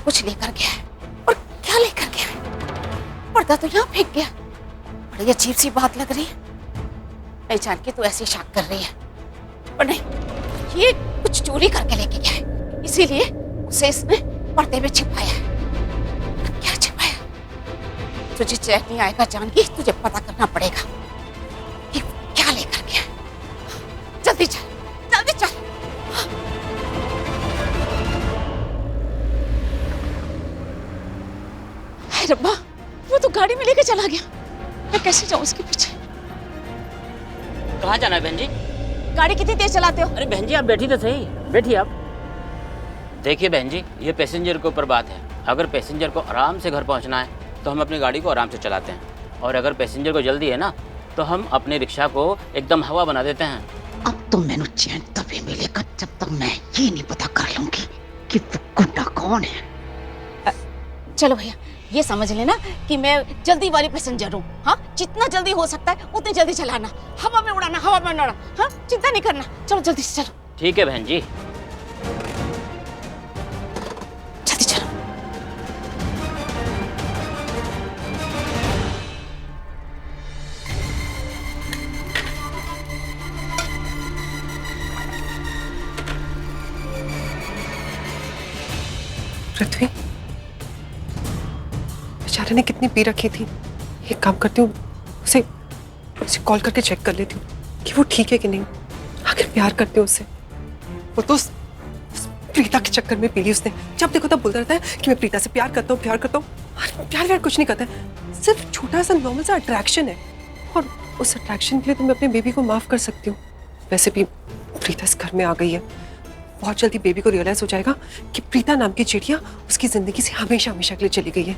कुछ लेकर गया है। और क्या लेकर गया है? पर्दा तो यहाँ फेंक गया। बड़ी अजीब सी बात लग रही है। मैं जान के तू ऐसे शक कर रही है, पर नहीं, ये कुछ चोरी करके लेके गया है, इसीलिए उसे इसने पर्दे में छिपाया है। क्या छिपाया? तुझे चैन नहीं आएगा जानकी, तुझे पता करना पड़ेगा कि क्या लेकर गया है। जल्दी चल, जल्दी चल। हाय रब्बा, वो तो गाड़ी में लेके चला गया। मैं कैसे जाऊं उसके पीछे? कहाँ जाना है बहन जी? गाड़ी कितनी तेज चलाते हो? अरे बहन जी आप बैठी तो सही, बैठिए आप। देखिए बहन जी, ये पैसेंजर के ऊपर बात है। अगर पैसेंजर को आराम से घर पहुंचना है तो हम अपनी गाड़ी को आराम से चलाते हैं, और अगर पैसेंजर को जल्दी है ना तो हम अपने रिक्शा को एकदम हवा बना देते हैं। अब तो मैंने चैन तभी मिलेगा जब तक मैं ये नहीं पता कर लूंगी कि वो गुंडा कौन है। चलो भैया, ये समझ लेना कि मैं जल्दी वाली पैसेंजर हूँ। हाँ, जितना जल्दी हो सकता है उतनी जल्दी चलाना, हवा में उड़ाना, हवा में उड़ाना। हाँ, चिंता नहीं करना। चलो जल्दी से चलो। ठीक है बहन जी। जल्दी चलो। पृथ्वी, बेचारे ने कितनी पी रखी थी। एक काम करती हूँ, उसे कॉल करके चेक कर लेती हूँ कि वो ठीक है कि नहीं। आखिर प्यार करती हूँ उससे। वो तो उस प्रीता के चक्कर में पी ली उसने। जब देखो तब बोलता रहता है कि मैं प्रीता से प्यार करता हूँ, प्यार करता हूँ। प्यार व्यार कुछ नहीं करता है, सिर्फ छोटा सा नॉर्मल सा अट्रैक्शन है। और उस अट्रैक्शन के लिए तो मैं अपने बेबी को माफ कर सकती हूँ। वैसे भी प्रीता इस घर में आ गई है, बहुत जल्दी बेबी को रियलाइज हो जाएगा कि प्रीता नाम की चिड़िया उसकी जिंदगी से हमेशा हमेशा के लिए चली गई है,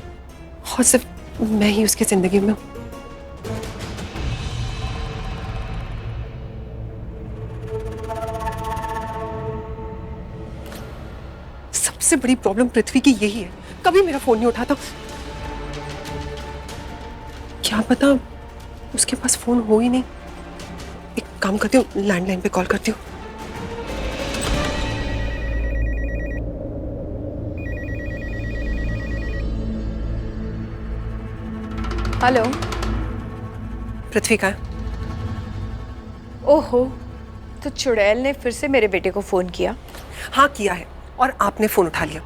और सिर्फ मैं ही उसकी जिंदगी में हूँ। सबसे बड़ी प्रॉब्लम पृथ्वी की यही है, कभी मेरा फोन नहीं उठाता। क्या पता उसके पास फोन हो ही नहीं। एक काम करती हूँ, लैंडलाइन पे कॉल करती हूँ। हेलो। पृथ्वी का है? ओहो, तो चुड़ैल ने फिर से मेरे बेटे को फोन किया? हाँ किया है, और आपने फोन उठा लिया।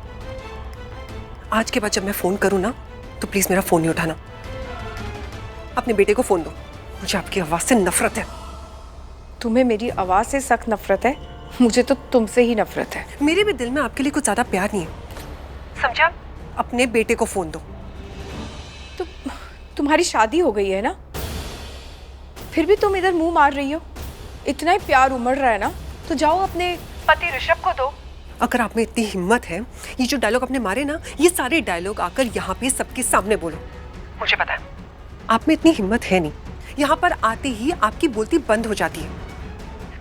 आज के बाद जब मैं फोन करूँ ना तो प्लीज मेरा फोन नहीं उठाना। अपने बेटे को फोन दो, मुझे आपकी आवाज से नफरत है। तुम्हें मेरी आवाज से सख्त नफरत है? मुझे तो तुमसे ही नफरत है। मेरे भी दिल में आपके लिए कुछ ज्यादा प्यार नहीं है, समझा? अपने बेटे को फोन दो। तो तुम्हारी शादी हो गई है ना, फिर भी तुम इधर मुंह मार रही हो। इतना ही प्यार उमड़ रहा है ना, तो जाओ अपने पति ऋषभ को दो। अगर आप में इतनी हिम्मत है, ये जो डायलॉग आपने मारे ना, ये सारे डायलॉग आकर यहाँ पे सबके सामने बोलो। मुझे पता है आप में इतनी हिम्मत है नहीं, यहाँ पर आते ही आपकी बोलती बंद हो जाती है।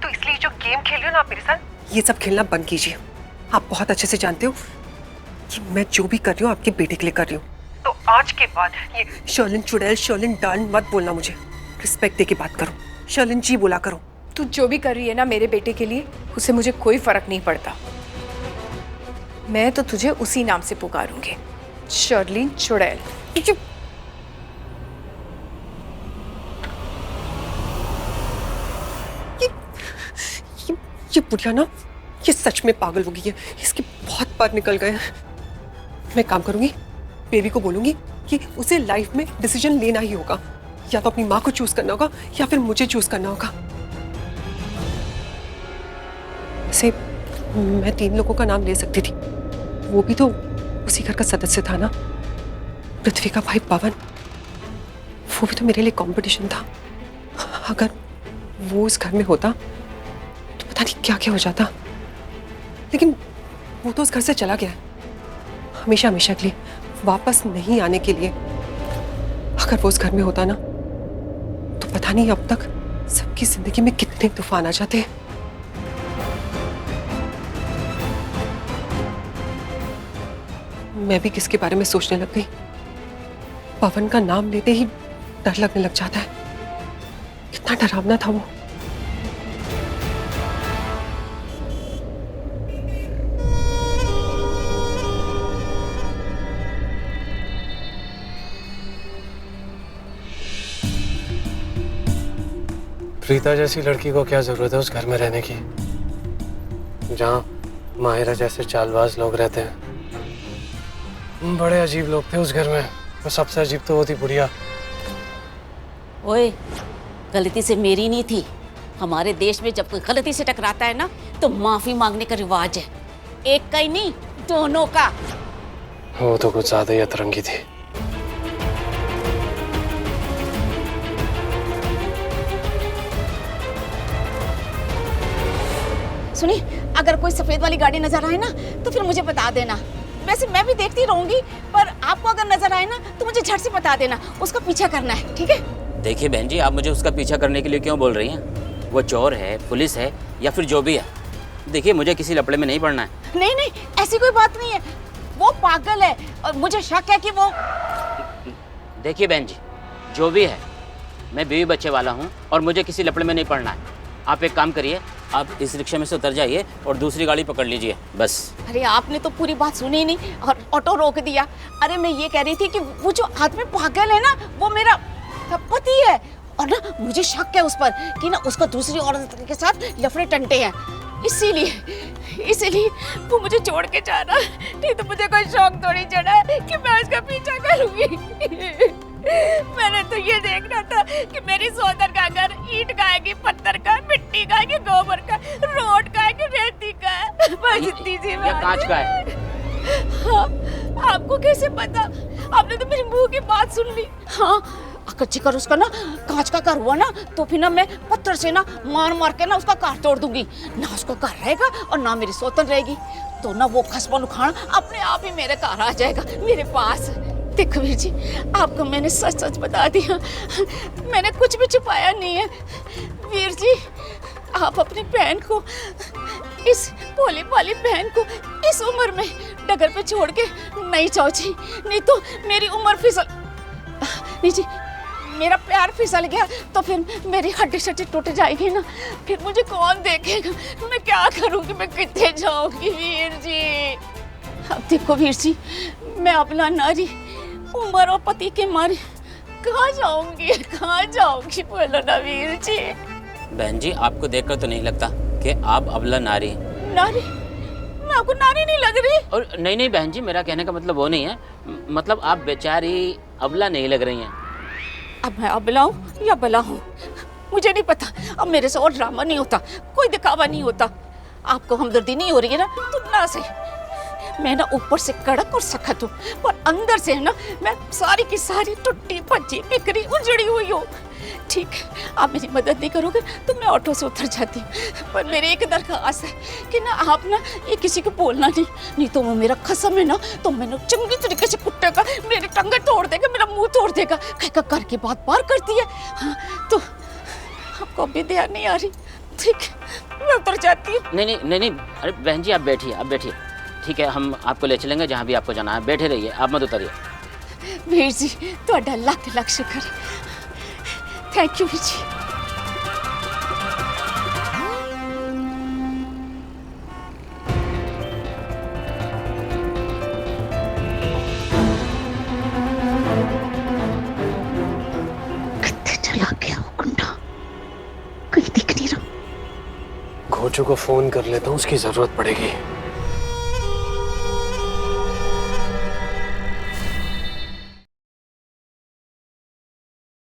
तो इसलिए जो गेम खेल रहे हो ना आप मेरे साथ, ये सब खेलना बंद कीजिए। आप बहुत अच्छे से जानते हो कि मैं जो भी कर रही हूँ आपके बेटे के लिए कर रही हूँ। तो आज के बाद ये शर्लिन चुड़ैल, शर्लिन डार्लिंग मत बोलना मुझे। रिस्पेक्ट दे के बात करो, शर्लिन जी बोला करो। तू जो भी कर रही है ना मेरे बेटे के लिए, उसे मुझे कोई फर्क नहीं पड़ता। मैं तो तुझे उसी नाम से पुकारूंगी, शर्लिन चुड़ैल। ये बुढ़िया ना, ये सच में पागल हो गई है। इसके बहुत पर निकल गए हैं। मैं काम करूंगी, बेबी को बोलूंगी कि उसे लाइफ में डिसीजन लेना ही होगा। या तो अपनी माँ को चूज करना होगा या फिर मुझे चूज करना होगा। वैसे मैं 3 लोगों का नाम ले सकती थी, वो भी तो उसी घर का सदस्य था ना। पृथ्वी का भाई पवन, वो भी तो मेरे लिए कंपटीशन था। अगर वो इस घर में होता तो पता नहीं क्या क्या हो जाता। लेकिन वो तो उस घर से चला गया है, हमेशा हमेशा के लिए, वापस नहीं आने के लिए। अगर वो उस घर में होता ना तो पता नहीं अब तक सबकी जिंदगी में कितने तूफान आ जाते। मैं भी किसके बारे में सोचने लग गई। पवन का नाम लेते ही डर लगने लग जाता है। कितना डरावना था वो। प्रीता जैसी लड़की को क्या जरूरत है उस घर में रहने की, जहाँ माहिरा जैसे चालबाज लोग रहते हैं। बड़े अजीब लोग थे उस घर में, और सबसे अजीब तो वो थी बुढ़िया। ओए, गलती से मेरी नहीं थी। हमारे देश में जब कोई गलती से टकराता है ना तो माफी मांगने का रिवाज है, एक का ही नहीं दोनों का। वो तो कुछ ज्यादा ही अतरंगी थी। सुनिए, अगर कोई सफेद वाली गाड़ी नजर आए ना तो फिर मुझे बता देना। वैसे मैं भी देखती रहूंगी, पर आपको अगर नजर आए ना तो मुझे झट से बता देना, उसका पीछा करना है, ठीक है? देखिए बहन जी, आप मुझे उसका पीछा करने के लिए क्यों बोल रही हैं? वो चोर है, पुलिस है, या फिर जो भी है। देखिए, मुझे किसी लफड़े में नहीं पड़ना है। नहीं नहीं, ऐसी कोई बात नहीं है। वो पागल है और मुझे शक है कि वो। देखिए बहन जी, जो भी है, मैं बीवी बच्चे वाला हूँ और मुझे किसी लफड़े में नहीं पड़ना है। आप एक काम करिए, आप इस रिक्शा में से उतर जाइए और दूसरी गाड़ी पकड़ लीजिए, बस। अरे आपने तो पूरी बात सुनी ही नहीं और ऑटो रोक दिया। अरे मैं ये कह रही थी कि वो जो आदमी पागल है ना, वो मेरा पति है, और ना मुझे शक है उस पर कि ना उसका दूसरी औरत के साथ लफड़े टंटे हैं। इसीलिए वो मुझे छोड़ के जा रहा, नहीं तो मुझे कोई शौक थोड़ी चढ़ा है कि मैं उसका पीछा करूंगी। मैंने तो ये देखना था कि मेरी सोदर का घर ईंट का है कि पत्थर का, मिट्टी का है कि गोबर का, रोड का है कि रेती का है, बस इतनी सी बात। या कांच का है? हाँ, आपको कैसे पता? आपने तो मेरे मुंह की बात सुन ली। हाँ, अगर जिक्र उसका ना कांच का घर हुआ ना तो फिर ना मैं पत्थर से ना मार के ना उसका कार तोड़ दूंगी। ना उसका घर रहेगा और ना मेरी सोतन रहेगी, तो ना वो खसमन उखाड़ अपने आप ही मेरे घर आ जाएगा, मेरे पास। देखो वीर जी, आपको मैंने सच सच बता दिया, मैंने कुछ भी छुपाया नहीं है। वीर जी, आप अपनी बहन को, इस भोली भाली बहन को इस उम्र में डगर पे छोड़ के नहीं जाओ जी, नहीं तो मेरी उम्र फिसल, नहीं जी, मेरा प्यार फिसल गया तो फिर मेरी हड्डी शड्डी टूट जाएगी ना, फिर मुझे कौन देखेगा? मैं क्या करूंगी? मैं कितने जाऊंगी वीर जी? अब देखो वीर जी, मैं अपना नारी, उम्र और पति के मारे कहाँ जाऊंगी बोलो ना वीर जी। बहन जी, आपको देखकर तो नहीं लगता कि आप अबला नारी हैं। नारी? मैं आपको नारी नहीं लग रही? और नहीं बहन जी, मेरा कहने का मतलब वो नहीं है, मतलब आप बेचारी अबला नहीं लग रही हैं। अब मैं अबला हूँ या बला हूँ मुझे नहीं पता। अब मेरे से और ड्रामा नहीं होता, कोई दिखावा नहीं होता। आपको हमदर्दी नहीं हो रही है ना, तो ना सही। मैं ना ऊपर से कड़क और सख्त हूँ, पर अंदर से है ना मैं सारी की सारी टुट्टी भज्जी बिखरी उजड़ी हुई हूँ। ठीक है, आप मेरी मदद नहीं करोगे तो मैं ऑटो से उतर जाती हूँ, पर मेरी एक दरख्वास्त है कि ना आप ना ये किसी को बोलना नहीं तो वो मेरा कसम है ना, तो मैंने चंगी तरीके से कुत्तेगा, मेरी टंगे तोड़ देगा, मेरा मुंह तोड़ देगा। कह करके बात पार करती है। हाँ, तो आपको अभी ध्यान नहीं आ रही? ठीक है, मैं उतर जाती हूँ। नहीं, अरे बहन जी, आप बैठिए, ठीक है, हम आपको ले चलेंगे जहाँ भी आपको जाना है। बैठे रहिए, आप मत उतरिए। वीर जी, ਤੁਹਾਡਾ ਲੱਖ शुक्र। Thank you Veer ji. कितने चला गया वो गुंडा, कहीं दिख नहीं रहा। घोचू को फोन कर लेता हूँ, उसकी जरूरत पड़ेगी।